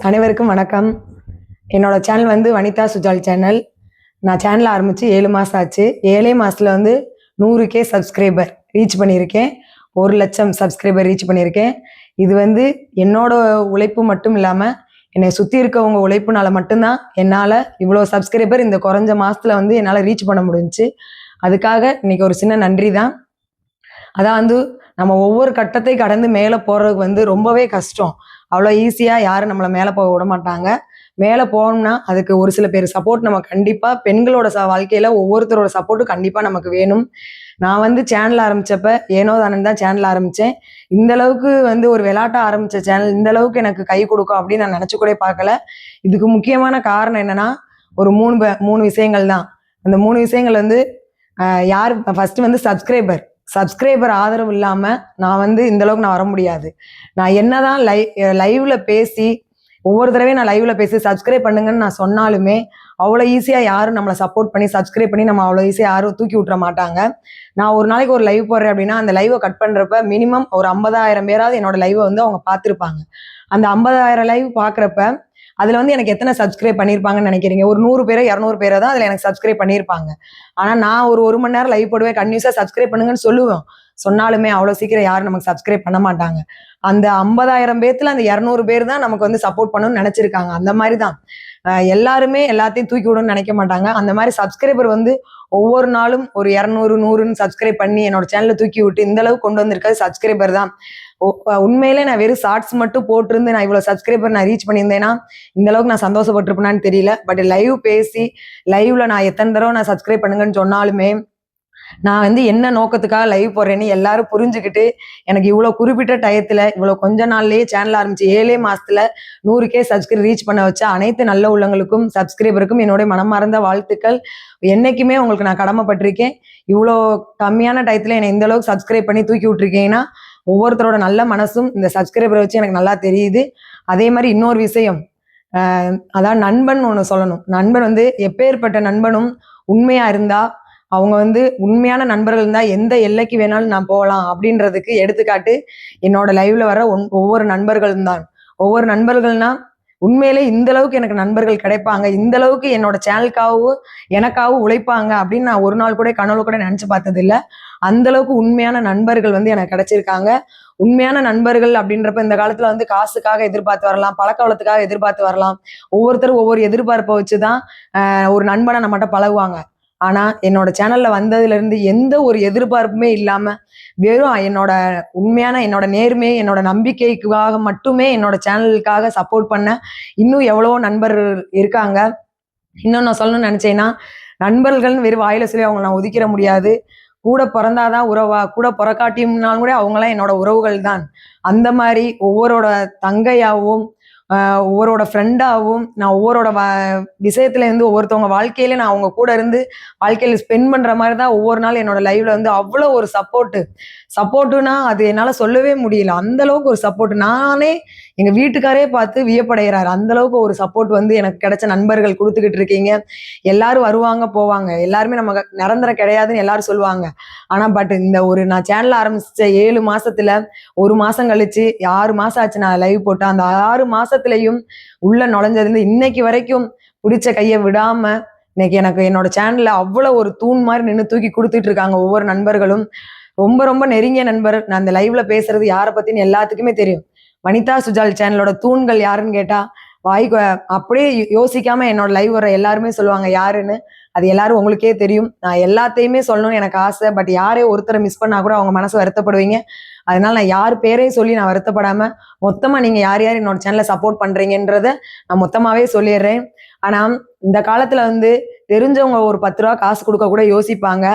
அனைவருக்கும் வணக்கம். என்னோட சேனல் வந்து வனிதா சுஜால் சேனல். நான் சேனல் ஆரம்பித்து 7 மாதம் ஆச்சு. 7 மாதத்தில் வந்து 100K சப்ஸ்கிரைபர் ரீச் பண்ணியிருக்கேன். 1,00,000 சப்ஸ்கிரைபர் ரீச் பண்ணியிருக்கேன். இது வந்து என்னோட உழைப்பு மட்டும் இல்லாமல் என்னை சுற்றி இருக்கவங்க உழைப்புனால மட்டும்தான் என்னால் இவ்வளோ சப்ஸ்கிரைபர் இந்த குறைஞ்ச மாதத்தில் வந்து என்னால் ரீச் பண்ண முடிஞ்சுச்சு. அதுக்காக இன்றைக்கி ஒரு சின்ன நன்றி தான். அதான் வந்து நம்ம ஒவ்வொரு கட்டத்தை கடந்து மேலே போகிறதுக்கு வந்து ரொம்பவே கஷ்டம். அவ்வளோ ஈஸியாக யாரும் நம்மளை மேலே போக விட மாட்டாங்க. மேலே போகணும்னா அதுக்கு ஒரு சில பேர் சப்போர்ட் நம்ம கண்டிப்பாக பெண்களோட வாழ்க்கையில் ஒவ்வொருத்தரோட சப்போர்ட்டும் கண்டிப்பாக நமக்கு வேணும். நான் வந்து சேனல் ஆரம்பித்தப்ப ஏனோ தானே தான் சேனல் ஆரம்பித்தேன். இந்தளவுக்கு வந்து ஒரு விளையாட்டாக ஆரம்பித்த சேனல் இந்தளவுக்கு எனக்கு கை கொடுக்கும் அப்படின்னு நான் நினச்சி கூட பார்க்கல. இதுக்கு முக்கியமான காரணம் என்னென்னா ஒரு மூணு விஷயங்கள் தான். அந்த 3 விஷயங்கள் வந்து யார் ஃபஸ்ட்டு வந்து சப்ஸ்கிரைபர் ஆதரவு இல்லாமல் நான் வந்து இந்தளவுக்கு நான் வர முடியாது. நான் என்னதான் லைவ்ல பேசி ஒவ்வொரு தடவையும் நான் லைவ்ல பேசி சப்ஸ்கிரைப் பண்ணுங்கன்னு நான் சொன்னாலுமே அவ்வளோ ஈஸியாக யாரும் நம்மளை சப்போர்ட் பண்ணி சப்ஸ்கிரைப் பண்ணி நம்ம அவ்வளோ ஈஸியாக யாரும் தூக்கி விட்டுற மாட்டாங்க. நான் ஒரு நாளைக்கு ஒரு லைவ் போடுறேன் அப்படின்னா அந்த லைவை கட் பண்ணுறப்ப மினிமம் ஒரு 50,000 பேராவது என்னோட லைவை வந்து அவங்க பார்த்துருப்பாங்க. அந்த 50,000 லைவ் பார்க்குறப்ப அதில் வந்து எனக்கு எத்தனை சப்ஸ்கிரைப் பண்ணியிருப்பாங்கன்னு நினைக்கிறீங்க? ஒரு 100 பேரோ 200 பேரோ தான் அதில் எனக்கு சப்ஸ்கிரைப் பண்ணியிருப்பாங்க. ஆனால் நான் ஒரு மணி நேரம் லைவ் போடுவேன், கன்யூஸாக சப்ஸ்கிரைப் பண்ணுங்கன்னு சொல்லுவேன். சொன்னாலுமே அவ்வளோ சீக்கிரம் யாரும் நமக்கு சப்ஸ்கிரைப் பண்ண மாட்டாங்க. அந்த 50,000 பேர்த்துல அந்த 200 பேர் தான் நமக்கு வந்து சப்போர்ட் பண்ணணும்னு நினைச்சிருக்காங்க. அந்த மாதிரி தான் எல்லாருமே எல்லாத்தையும் தூக்கி விடணும்னு நினைக்க மாட்டாங்க. அந்த மாதிரி சப்ஸ்கிரைபர் வந்து ஒவ்வொரு நாளும் ஒரு 200 100ன்னு சப்ஸ்கிரைப் பண்ணி என்னோட சேனலை தூக்கி விட்டு இந்த அளவுக்கு கொண்டு வந்திருக்காது சப்ஸ்கிரைபர் தான். உண்மையிலே நான் வெறும் ஷார்ட்ஸ் மட்டும் போட்டிருந்து நான் இவ்வளோ சப்ஸ்கிரைபர் நான் ரீச் பண்ணியிருந்தேன்னா இந்த அளவுக்கு நான் சந்தோஷப்பட்டிருப்பேனான்னு தெரியல. பட் லைவ் பேசி லைவ்ல நான் எத்தனை தடவை நான் சப்ஸ்கிரைப் பண்ணுங்கன்னு சொன்னாலுமே நான் வந்து என்ன நோக்கத்துக்காக லைவ் போடுறேன்னு எல்லாரும் புரிஞ்சுக்கிட்டு எனக்கு இவ்வளோ குறிப்பிட்ட டயத்தில் இவ்வளோ கொஞ்ச நாள்லேயே சேனல் ஆரம்பிச்சு 7 மாதத்தில் 100K சப்ஸ்கிரைப் ரீச் பண்ண வச்ச அனைத்து நல்ல உள்ளங்களுக்கும் சப்ஸ்கிரைபருக்கும் என்னுடைய மனமார்ந்த வாழ்த்துக்கள். என்னைக்குமே உங்களுக்கு நான் கடமைப்பட்டிருக்கேன். இவ்வளோ கம்மியான டயத்தில் என்னை இந்த அளவுக்கு சப்ஸ்கிரைப் பண்ணி தூக்கி விட்டுருக்கீங்கன்னா ஒவ்வொருத்தரோட நல்ல மனசும் இந்த சப்ஸ்கிரைபரை வச்சு எனக்கு நல்லா தெரியுது. அதே மாதிரி இன்னொரு விஷயம், அதான் நண்பன் ஒன்று சொல்லணும். நண்பன் வந்து எப்பேற்பட்ட நண்பனும் உண்மையாக இருந்தால் அவங்க வந்து உண்மையான நண்பர்கள் இருந்தால் எந்த எல்லைக்கு வேணாலும் நான் போகலாம் அப்படின்றதுக்கு எடுத்துக்காட்டு என்னோட லைவ்ல வர ஒவ்வொரு நண்பர்களும் தான். ஒவ்வொரு நண்பர்கள்னா உண்மையிலே இந்த அளவுக்கு எனக்கு நண்பர்கள் கிடைப்பாங்க, இந்த அளவுக்கு என்னோட சேனலுக்காகவும் எனக்காகவும் உழைப்பாங்க அப்படின்னு நான் ஒரு நாள் கூட கனவுல கூட நினச்சி பார்த்தது இல்லை. அந்த அளவுக்கு உண்மையான நண்பர்கள் வந்து எனக்கு கிடைச்சிருக்காங்க. உண்மையான நண்பர்கள் அப்படின்றப்ப இந்த காலத்துல வந்து காசுக்காக எதிர்பார்த்து வரலாம், பழக்க வளத்துக்காக எதிர்பார்த்து வரலாம். ஒவ்வொருத்தரும் ஒவ்வொரு எதிர்பார்ப்பை வச்சுதான் ஒரு நண்பனை நம்மகிட்ட பழகுவாங்க. ஆனா என்னோட சேனல்ல வந்ததுல இருந்து எந்த ஒரு எதிர்பார்ப்புமே இல்லாம வெறும் என்னோட நேர்மை என்னோட நம்பிக்கைக்காக மட்டுமே என்னோட சேனலுக்காக சப்போர்ட் பண்ண இன்னும் எவ்வளவோ நண்பர்கள் இருக்காங்க. இன்னும் நான் சொல்லணும்னு நினைச்சேன்னா நண்பர்கள்னு வெறும் வாயில சொல்லி அவங்க நான் ஒதுக்கிற முடியாது. கூட பிறந்தாதான் உறவா, கூட பிறக்காட்டியும்னாலும் கூட அவங்களாம் என்னோட உறவுகள் தான். அந்த மாதிரி ஒவ்வொருவரோட தங்கையாகவும் ஒவ்வொருவரோட ஃப்ரெண்டாகவும் நான் ஒவ்வொருவரோட விஷயத்துல இருந்து ஒவ்வொருத்தவங்க வாழ்க்கையில நான் அவங்க கூட இருந்து வாழ்க்கையில ஸ்பெண்ட் பண்ற மாதிரி தான் ஒவ்வொரு நாள் என்னோட லைவ்ல வந்து அவ்வளோ ஒரு சப்போர்ட்டுனா அது என்னால் சொல்லவே முடியல. அந்த அளவுக்கு ஒரு சப்போர்ட் நானே எங்க வீட்டுக்காரே பார்த்து வியப்படைகிறாரு. அந்த அளவுக்கு ஒரு சப்போர்ட் வந்து எனக்கு கிடைச்ச நண்பர்கள் கொடுத்துக்கிட்டு இருக்கீங்க. எல்லாரும் வருவாங்க போவாங்க, எல்லாருமே நம்ம நிரந்தரம் கிடையாதுன்னு எல்லாரும் சொல்லுவாங்க. ஆனா பட் நான் சேனல் ஆரம்பிச்ச 7 மாசத்துல 1 மாசம் கழிச்சு 6 மாசம் ஆச்சு நான் லைவ் போட்டேன். அந்த 6 மாசத்துலயும் உள்ள நுழைஞ்சதுலேருந்து இன்னைக்கு வரைக்கும் பிடிச்ச கையை விடாம இன்னைக்கு எனக்கு என்னோட சேனல்ல அவ்வளோ ஒரு தூண் மாதிரி நின்று தூக்கி கொடுத்துட்டு இருக்காங்க ஒவ்வொரு நண்பர்களும். ரொம்ப ரொம்ப நெருங்கிய நண்பர். நான் அந்த லைவ்ல பேசுறது யாரை பத்தின்னு எல்லாத்துக்குமே தெரியும். வனிதா சுஜால் சேனலோட தூண்கள் யாருன்னு கேட்டா அப்படியே யோசிக்காம என்னோட லைவ் வர எல்லாருமே சொல்லுவாங்க யாருன்னு. அது எல்லாரும் உங்களுக்கே தெரியும். நான் எல்லாத்தையுமே சொல்லணும்னு எனக்கு ஆசை. பட் யாரே ஒருத்தரை மிஸ் பண்ணா கூட அவங்க மனசு வருத்தப்படுவீங்க. அதனால நான் யார் பேரையும் சொல்லி நான் வருத்தப்படாம மொத்தமா நீங்க யார் யார் என்னோட சேனலை சப்போர்ட் பண்றீங்கன்றத நான் மொத்தமாவே சொல்லிடுறேன். ஆனா இந்த காலத்துல வந்து தெரிஞ்சவங்க ஒரு 10 ரூபா காசு கொடுக்க கூட யோசிப்பாங்க.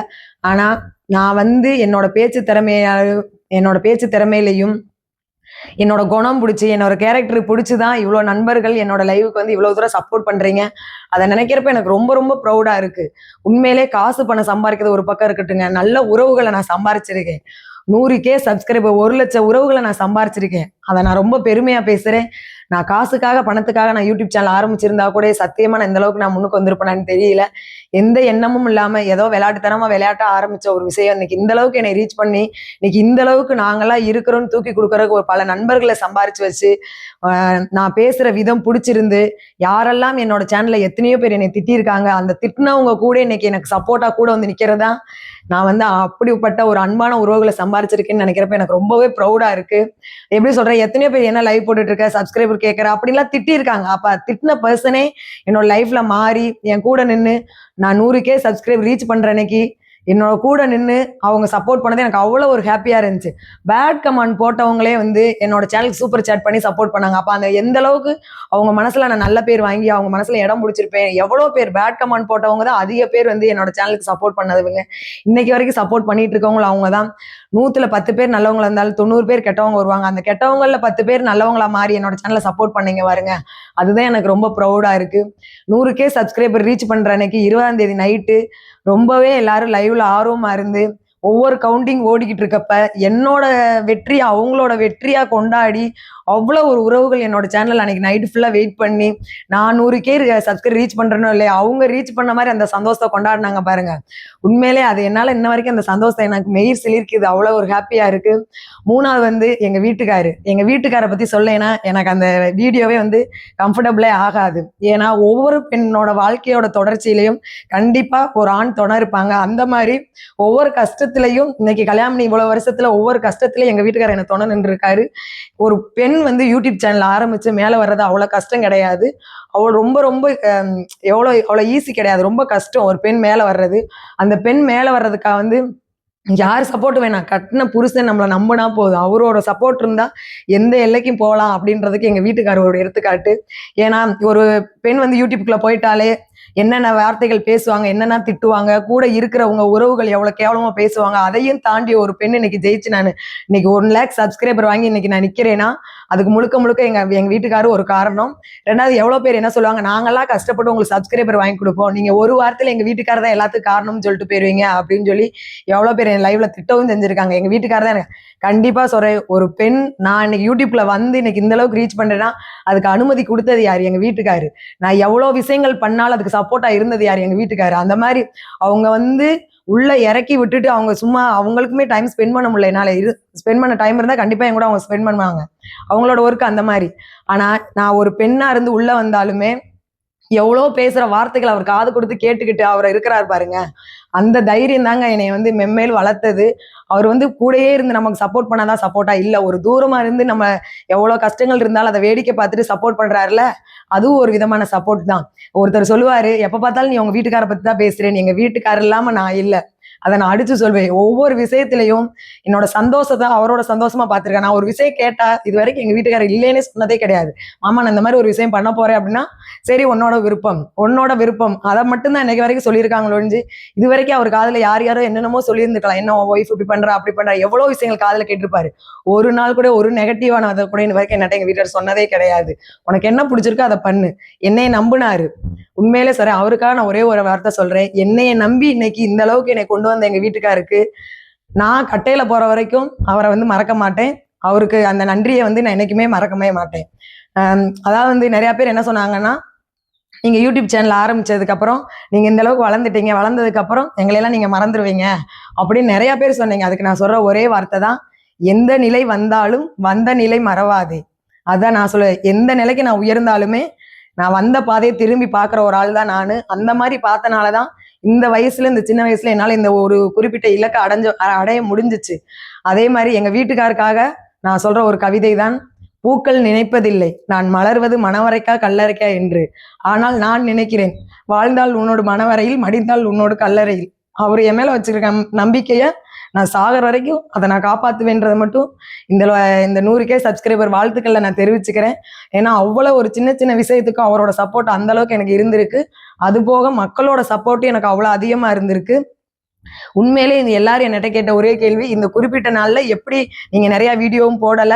ஆனா நான் வந்து என்னோட பேச்சு திறமையிலையும் என்னோட குணம் பிடிச்சி என்னோட கேரக்டர் பிடிச்சிதான் இவ்வளோ நண்பர்கள் என்னோட லைவுக்கு வந்து இவ்வளோ தூரம் சப்போர்ட் பண்றீங்க. அதை நினைக்கிறப்ப எனக்கு ரொம்ப ரொம்ப ப்ரௌடா இருக்கு. உண்மையிலே காசு பணம் சம்பாதிக்கிறது ஒரு பக்கம் இருக்கட்டுங்க, நல்ல உறவுகளை நான் சம்பாரிச்சிருக்கேன். 100K சப்ஸ்கிரைபர் 1,00,000 உறவுகளை நான் சம்பாரிச்சிருக்கேன். அதை நான் ரொம்ப பெருமையா பேசுறேன். நான் காசுக்காக பணத்துக்காக நான் யூடியூப் சேனல் ஆரம்பிச்சிருந்தா கூட சத்தியமா நான் இந்த அளவுக்கு நான் முன்னுக்கு வந்திருப்பேனான்னு தெரியல. எந்த எண்ணமும் இல்லாம ஏதோ விளையாட்டா ஆரம்பிச்ச ஒரு விஷயம் இன்னைக்கு இந்த அளவுக்கு என்னை ரீச் பண்ணி இன்னைக்கு இந்த அளவுக்கு நாங்கெல்லாம் இருக்கிறோம்னு தூக்கி கொடுக்கறதுக்கு ஒரு பல நண்பர்களை சம்பாரிச்சு வச்சு நான் பேசுற விதம் பிடிச்சிருந்து யாரெல்லாம் என்னோட சேனல்ல எத்தனையோ பேர் என்னை திட்டியிருக்காங்க, அந்த திட்டினவங்க கூட இன்னைக்கு எனக்கு சப்போர்ட்டா கூட வந்து நிக்கிறதா நான் வந்து அப்படிப்பட்ட ஒரு அன்பான உறவுகளை சம்பாரிச்சிருக்கேன்னு நினைக்கிறப்ப எனக்கு ரொம்பவே ப்ரௌடா இருக்கு. எப்படி சொல்றேன், எத்தனையோ பேர் என்ன லைவ் போட்டுட்டு இருக்க, சப்ஸ்கிரைபர் கேட்கற அப்படின்லாம் திட்டிருக்காங்க. அப்ப திட்டின பர்சனே என்னோட லைஃப்ல மாறி என் கூட நின்று நான் 100K சப்ஸ்கிரைபர் ரீச் பண்ற அன்னைக்கு என்னோட கூட நின்று அவங்க சப்போர்ட் பண்ணது எனக்கு அவ்வளோ ஒரு ஹாப்பியா இருந்துச்சு. பேட் கமெண்ட் போட்டவங்களே வந்து என்னோட சேனலுக்கு சூப்பர் சேட் பண்ணி சப்போர்ட் பண்ணாங்க. அப்ப அந்த எந்த அளவுக்கு அவங்க மனசுல நான் நல்ல பேர் வாங்கி அவங்க மனசுல இடம் பிடிச்சிருப்பேன். எவ்வளோ பேர் பேட் கமெண்ட் போட்டவங்க தான் அதிக பேர் வந்து என்னோட சேனலுக்கு சப்போர்ட் பண்ணதுங்க. இன்னைக்கு வரைக்கும் சப்போர்ட் பண்ணிட்டு இருக்கவங்களும் அவங்க தான். 100ல 10 பேர் நல்லவங்களா இருந்தாலும் 90 பேர் கெட்டவங்க வருவாங்க. அந்த கெட்டவங்கள்ல 10 பேர் நல்லவங்களா மாறி என்னோட சேனலை சப்போர்ட் பண்ணீங்க பாருங்க, அதுதான் எனக்கு ரொம்ப ப்ரௌடா இருக்கு. 100K சப்ஸ்கிரைபர் ரீச் பண்ற அன்னைக்கு 20ஆம் தேதி நைட்டு ரொம்பவே எல்லாரும் லைவ்ல ஆர்வமா இருந்து ஒவ்வொரு கவுண்டிங் ஓடிக்கிட்டு இருக்கப்ப என்னோட வெற்றியை அவங்களோட வெற்றியா கொண்டாடி அவ்வளோ ஒரு உறவுகள் என்னோட சேனல் அன்னைக்கு நைட்டு ஃபுல்லா வெயிட் பண்ணி நான் 100K சப்ஸ்கிரைப் ரீச் பண்றேனோ இல்லையா அவங்க ரீச் பண்ண மாதிரி அந்த சந்தோஷத்தை கொண்டாடினாங்க பாருங்க. உண்மையிலே அது என்னால இன்ன வரைக்கும் அந்த சந்தோஷம் எனக்கு மெயிர் சிலிர்க்குது, அவ்வளோ ஒரு ஹாப்பியா இருக்கு. 3வது வந்து எங்க வீட்டுக்காரை பத்தி சொல்லேன்னா எனக்கு அந்த வீடியோவே வந்து கம்ஃபர்டபுளே ஆகாது. ஏன்னா ஒவ்வொரு பெண்ணோட வாழ்க்கையோட தொடர்ச்சியிலையும் கண்டிப்பா ஒரு ஆண் துணை இருப்பாங்க. அந்த மாதிரி ஒவ்வொரு கஷ்டத்திலையும் இன்னைக்கு கல்யாணம் இவ்வளவு வருஷத்துல ஒவ்வொரு கஷ்டத்திலையும் எங்க வீட்டுக்காரர் எனக்கு துணை நின்று இருக்காரு. ஒரு பெண் வந்து யூடியூப் சேனல் ஆரம்பிச்சு மேல வர்றது அவ்வளவு கஷ்டம் கிடையாது. அவள் ரொம்ப ரொம்ப அவ்வளவு ஈஸி கிடையாது, ரொம்ப கஷ்டம் ஒரு பெண் மேல வர்றது. அந்த பெண் மேல வர்றதுக்காக வந்து யார் சப்போர்ட் வேணாம், கட்டின புருஷன் நம்மளை நம்பினா போதும், அவரோட சப்போர்ட் இருந்தா எந்த எல்லைக்கும் போகலாம் அப்படின்றதுக்கு எங்க வீட்டுக்காரோட எடுத்துக்காட்டு. ஏன்னா ஒரு பெண் வந்து யூடியூப்குள்ள போயிட்டாலே என்னென்ன வார்த்தைகள் பேசுவாங்க, என்னென்ன திட்டுவாங்க, கூட இருக்கிறவங்க உறவுகள் எவ்வளவு கேவலமா பேசுவாங்க, அதையும் தாண்டி ஒரு பெண் இன்னைக்கு ஜெயிச்சு நான் இன்னைக்கு 1 lakh சப்ஸ்கிரைபர் வாங்கி இன்னைக்கு நான் நிக்கிறேன்னா அதுக்கு முழுக்க முழுக்க எங்க வீட்டுக்காரர் ஒரு காரணம். 2வது எவ்வளவு பேர் என்ன சொல்லுவாங்க, நாங்கெல்லாம் கஷ்டப்பட்டு உங்களுக்கு சப்ஸ்கிரைபர் வாங்கி கொடுப்போம், நீங்க ஒரு வாரத்துல எங்க வீட்டுக்காரர் தான் எல்லாத்துக்கும் காரணம்னு சொல்லிட்டு போயிருவீங்க அப்படின்னு சொல்லி எவ்வளவு பேர் என் லைவ்ல திட்டவும் செஞ்சிருக்காங்க. எங்க வீட்டுக்காரர் தான் கண்டிப்பா சொல்றேன், ஒரு பெண் நான் இன்னைக்கு யூடியூப்ல வந்து இன்னைக்கு இந்த அளவுக்கு ரீச் பண்றேன்னா அதுக்கு அனுமதி கொடுத்தது யாரு, எங்க வீட்டுக்காரு. நான் எவ்வளவு விஷயங்கள் பண்ணாலும் அதுக்கு சப்போர்ட்டா இருந்தது யாரு, எங்க வீட்டுக்காரு. அந்த மாதிரி அவங்க வந்து உள்ள இறக்கி விட்டுட்டு அவங்க சும்மா அவங்களுக்குமே டைம் ஸ்பெண்ட் பண்ண முடியல, என்னால ஸ்பெண்ட் பண்ண டைம் இருந்தா கண்டிப்பா என் கூட அவங்க ஸ்பெண்ட் பண்ணுவாங்க, அவங்களோட ஒர்க் அந்த மாதிரி. ஆனா நான் ஒரு பெண்ணா இருந்து உள்ள வந்தாலுமே எவ்வளோ பேசுற வார்த்தைகள் அவர் காது கொடுத்து கேட்டுக்கிட்டு அவர் இருக்கிறார் பாருங்க, அந்த தைரியம் தாங்க என்னை வந்து மென்மேல் வளர்த்தது. அவர் வந்து கூடயே இருந்து நமக்கு சப்போர்ட் பண்ணாதான் சப்போர்ட்டா இல்ல, ஒரு தூரமா இருந்து நம்ம எவ்வளவு கஷ்டங்கள் இருந்தாலும் அதை வேடிக்கை பார்த்துட்டு சப்போர்ட் பண்றாருல, அதுவும் ஒரு விதமான சப்போர்ட் தான். ஒருத்தர் சொல்லுவாரு, எப்ப பார்த்தாலும் நீ உங்க வீட்டுக்கார பத்தி தான் பேசுறேன், எங்க வீட்டுக்காரர் இல்லாம நான் இல்ல. அதை நான் அடிச்சு சொல்வேன். ஒவ்வொரு விஷயத்திலையும் என்னோட சந்தோஷத்தை அவரோட சந்தோஷமா பார்த்திருக்கேன். நான் ஒரு விஷயம் கேட்டா இது வரைக்கும் எங்க வீட்டுக்காரர் இல்லைன்னே சொன்னதே கிடையாது. மாமா நான் இந்த மாதிரி ஒரு விஷயம் பண்ண போறேன் அப்படின்னா சரி உன்னோட விருப்பம் அதை மட்டும்தான் இன்னைக்கு வரைக்கும் சொல்லியிருக்காங்களோ ஒழிஞ்சு இது வரைக்கும் அவர் காதுல யாரோ என்னென்னமோ சொல்லியிருந்துக்கலாம், என்ன ஒய்ஃப் இப்படி பண்றா அப்படி பண்றா எவ்வளவு விஷயங்கள் காதுல கேட்டிருப்பாரு. ஒரு நாள் கூட ஒரு நெகட்டிவான அதை கூட இன்ன வரைக்கும் என்கிட்ட எங்க வீட்டுக்காரர் சொன்னதே கிடையாது. உனக்கு என்ன பிடிச்சிருக்கோ அதை பண்ணு, என்னைய நம்பினாரு. உண்மையிலே சொல்றேன், அவருக்காக நான் ஒரே ஒரு வார்த்தை சொல்றேன், என்னைய நம்பி இன்னைக்கு இந்த அளவுக்கு என்னை கொண்டு வந்த எங்க வீட்டுக்காருக்கு நான் கட்டையில போற வரைக்கும் அவரை வந்து மறக்க மாட்டேன். அவருக்கு அந்த நன்றியை வந்து நான் என்னைக்குமே மறக்கவே மாட்டேன். அதாவது வந்து நிறைய பேர் என்ன சொன்னாங்கன்னா, நீங்க யூடியூப் சேனல் ஆரம்பிச்சதுக்கு அப்புறம் நீங்க இந்த அளவுக்கு வளர்ந்துட்டீங்க, வளர்ந்ததுக்கு அப்புறம் எங்களையெல்லாம் நீங்க மறந்துடுவீங்க அப்படின்னு நிறைய பேர் சொன்னீங்க. அதுக்கு நான் சொல்ற ஒரே வார்த்தை தான், எந்த நிலை வந்தாலும் வந்த நிலை மறவாதே. அதான் நான் சொல்லுவேன், எந்த நிலைக்கு நான் உயர்ந்தாலுமே நான் வந்த பாதையை திரும்பி பார்க்குற ஒரு ஆள் தான் நான். அந்த மாதிரி பார்த்தனாலதான் இந்த வயசுல இந்த சின்ன வயசுல என்னால இந்த ஒரு குறிப்பிட்ட இலக்கை அடைய முடிஞ்சிச்சு. அதே மாதிரி எங்க வீட்டுக்காருக்காக நான் சொல்ற ஒரு கவிதை தான், பூக்கள் நினைப்பதில்லை நான் மலர்வது மணவரைக்கா கல்லறைக்கா என்று, ஆனால் நான் நினைக்கிறேன் வாழ்ந்தால் உன்னோடு மணவரையில் மடிந்தால் உன்னோடு கல்லறையில். அவர் என் மேல வச்சிருக்க நம்பிக்கைய நான் சாகர வரைக்கும் அதை நான் காப்பாத்துவேன்றதை மட்டும் இந்த 100K சப்ஸ்கிரைபர் வாழ்த்துக்கள்ல நான் தெரிவிச்சுக்கிறேன். ஏன்னா அவ்வளவு ஒரு சின்ன சின்ன விஷயத்துக்கும் அவரோட சப்போர்ட் அந்த அளவுக்கு எனக்கு இருந்திருக்கு. அது போக மக்களோட சப்போர்ட்டும் எனக்கு அவ்வளவு அதிகமா இருந்திருக்கு. உண்மையிலே இந்த எல்லாரும் என்கிட்ட கேட்ட ஒரே கேள்வி, இந்த குறிப்பிட்ட நாள்ல எப்படி நீங்க நிறைய வீடியோவும் போடல,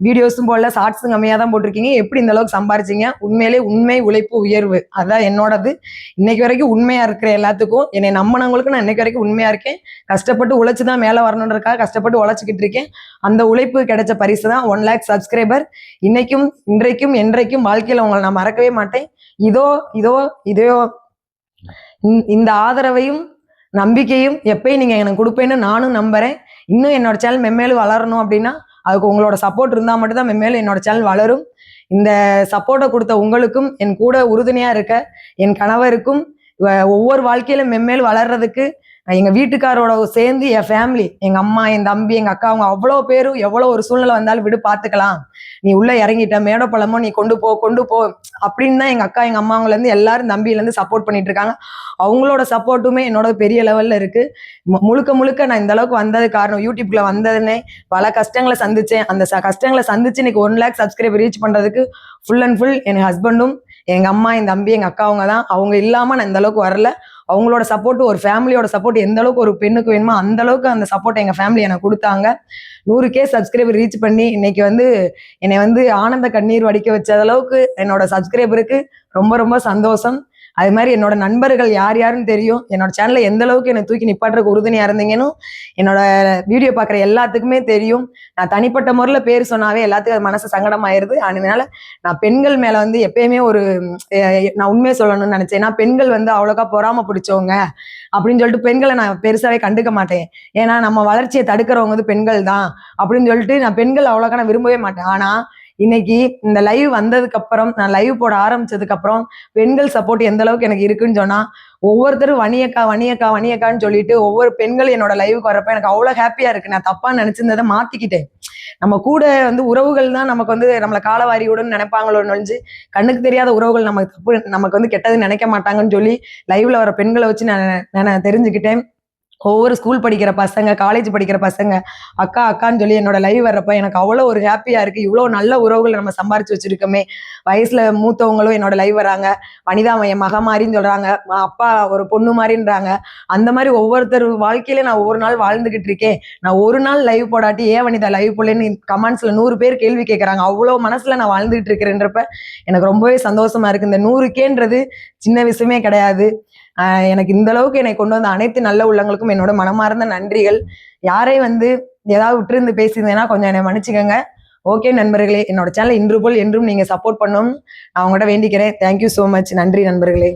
வீடியோஸும் போடல, ஷார்ட்ஸும் கம்மியாக தான் போட்டிருக்கீங்க. எப்படி இந்த அளவுக்கு சம்பாரிச்சிங்க? உண்மையிலே உண்மை உழைப்பு உயர்வு அதான் என்னோடது. இன்னைக்கு வரைக்கும் உண்மையா இருக்கிற எல்லாத்துக்கும், என்னை நம்பினவங்களுக்கு நான் இன்னைக்கு வரைக்கும் உண்மையா இருக்கேன். கஷ்டப்பட்டு உழைச்சு தான் மேலே வரணுன்றதுக்காக கஷ்டப்பட்டு உழைச்சிக்கிட்டு இருக்கேன். அந்த உழைப்பு கிடைச்ச பரிசு தான் 1 lakh சப்ஸ்கிரைபர். இன்னைக்கும் இன்றைக்கும் என்றைக்கும் வாழ்க்கையில் உங்களை நான் மறக்கவே மாட்டேன். இதோ இதோ இதோ இந்த ஆதரவையும் நம்பிக்கையும் எப்பயும் நீங்க எனக்கு கொடுப்பேன்னு நானும் நம்புறேன். இன்னும் என்னோட சேனல் மென்மேலும் வளரணும் அப்படின்னா அதுக்கு உங்களோட சப்போர்ட் இருந்தால் மட்டும்தான் மென்மேலும் என்னோட சேனல் வளரும். இந்த சப்போர்ட்டை கொடுத்த உங்களுக்கும், என் கூட உறுதுணையா இருக்க என் கணவருக்கும், ஒவ்வொரு வாழ்க்கையிலும் மென்மேலும் வளர்றதுக்கு எங்க வீட்டுக்காரோட சேர்ந்து என் ஃபேமிலி, எங்க அம்மா, என் தம்பி, எங்க அக்கா, அவங்க அவ்வளோ பேரும் எவ்வளோ ஒரு சூழ்நிலை வந்தாலும் விடு பார்த்துக்கலாம், நீ உள்ள இறங்கிட்ட, மேடை பழமோ நீ கொண்டு போ அப்படின்னு தான் எங்க அக்கா, எங்க அம்மாவங்கலேருந்து எல்லாரும் தம்பியிலேருந்து சப்போர்ட் பண்ணிட்டு இருக்காங்க. அவங்களோட சப்போர்ட்டுமே என்னோட பெரிய லெவல்ல இருக்கு. முழுக்க நான் இந்த அளவுக்கு வந்தது காரணம் யூடியூப்ல வந்ததுன்னே பல கஷ்டங்களை சந்திச்சேன். அந்த கஷ்டங்களை சந்திச்சு இன்னைக்கு 1 lakh சப்ஸ்கிரைபர் ரீச் பண்றதுக்கு ஃபுல் அண்ட் ஃபுல் என் ஹஸ்பண்டும், எங்க அம்மா, என் தம்பி, எங்க அக்கா அவங்க தான். அவங்க இல்லாம நான் இந்த அளவுக்கு வரல. அவங்களோட சப்போர்ட், ஒரு ஃபேமிலியோட சப்போர்ட் எந்த அளவுக்கு ஒரு பெண்ணுக்கு வேணுமோ அந்த அளவுக்கு அந்த சப்போர்ட் எங்க ஃபேமிலி எனக்கு கொடுத்தாங்க. 100K சப்ஸ்கிரைபர் ரீச் பண்ணி இன்னைக்கு என்னை ஆனந்த கண்ணீர் வடிக்க வச்ச அளவுக்கு என்னோட சப்ஸ்கிரைபருக்கு ரொம்ப ரொம்ப சந்தோஷம். அது மாதிரி என்னோட நண்பர்கள் யார் யாருன்னு தெரியும். என்னோட சேனல்ல எந்த அளவுக்கு என்னை தூக்கி நிப்பாட்டுறதுக்கு உறுதுணையா இருந்தீங்கன்னு என்னோட வீடியோ பார்க்குற எல்லாத்துக்குமே தெரியும். நான் தனிப்பட்ட முறையில் பேர் சொன்னாவே எல்லாத்துக்கும் அது மனசு சங்கடமாயிருது. அதனால நான் பெண்கள் மேல எப்பயுமே நான் உண்மையை சொல்லணும்னு நினைச்சேன். ஏன்னா பெண்கள் அவ்வளோக்கா பொறாம பிடிச்சவங்க அப்படின்னு சொல்லிட்டு பெண்களை நான் பெருசாவே கண்டுக்க மாட்டேன். ஏன்னா நம்ம வளர்ச்சியை தடுக்கிறவங்க பெண்கள் தான் அப்படின்னு சொல்லிட்டு நான் பெண்கள் அவ்வளோக்கா நான் விரும்பவே மாட்டேன். ஆனா இன்னைக்கு இந்த லைவ் வந்ததுக்கு அப்புறம், நான் லைவ் போட ஆரம்பிச்சதுக்கு அப்புறம் பெண்கள் சப்போர்ட் எந்த அளவுக்கு எனக்கு இருக்குன்னு சொன்னா, ஒவ்வொருத்தரும் வணியக்கான்னு சொல்லிட்டு ஒவ்வொரு பெண்கள் என்னோட லைவுக்கு வரப்ப எனக்கு அவ்வளவு ஹாப்பியா இருக்கு. நான் தப்பா நினைச்சிருந்ததை மாத்திக்கிட்டேன். நம்ம கூட உறவுகள் தான் நமக்கு நம்மளை காலவாரியோடுன்னு நினைப்பாங்களோன்னு ஒழிஞ்சு, கண்ணுக்கு தெரியாத உறவுகள் நமக்கு கெட்டது நினைக்க மாட்டாங்கன்னு சொல்லி லைவ்ல வர பெண்களை வச்சு நான் தெரிஞ்சுக்கிட்டேன். ஒவ்வொரு ஸ்கூல் படிக்கிற பசங்க, காலேஜ் படிக்கிற பசங்க அக்கான்னு சொல்லி என்னோட லைவ் வர்றப்ப எனக்கு அவ்வளோ ஒரு ஹாப்பியா இருக்கு. இவ்வளோ நல்ல உறவுகளை நம்ம சம்பாரிச்சு வச்சிருக்கோமே. வயசுல மூத்தவங்களும் என்னோட லைவ் வராங்க. வனிதா என் மக மாதிரின்னு சொல்றாங்க, அப்பா ஒரு பொண்ணு மாதிரின்றாங்க. அந்த மாதிரி ஒவ்வொருத்தர் வாழ்க்கையில நான் ஒவ்வொரு நாள் வாழ்ந்துகிட்டு இருக்கேன். நான் ஒரு நாள் லைவ் போடாட்டி ஏன் வனிதா லைவ் போடலன்னு கமெண்ட்ஸ்ல 100 பேர் கேள்வி கேட்கறாங்க. அவ்வளோ மனசுல நான் வாழ்ந்துகிட்டு இருக்கிறேன்றப்ப எனக்கு ரொம்பவே சந்தோஷமா இருக்கு. இந்த 100Kன்றது சின்ன விஷயமே கிடையாது. எனக்கு இந்த அளவுக்கு என்னை கொண்டு வந்த அனைத்து நல்ல உள்ளங்களுக்கும் என்னோட மனமார்ந்த நன்றிகள். யாரையும் ஏதாவது விட்டுருந்து பேசியிருந்தேன்னா கொஞ்சம் என்னை மன்னிச்சுக்கோங்க. ஓகே நண்பர்களே, என்னோட சேனல் இன்று போல் என்றும் நீங்க சப்போர்ட் பண்ணணும்னு நான் உங்கள்கிட்ட வேண்டிக்கிறேன். Thank you so much. நன்றி நண்பர்களே.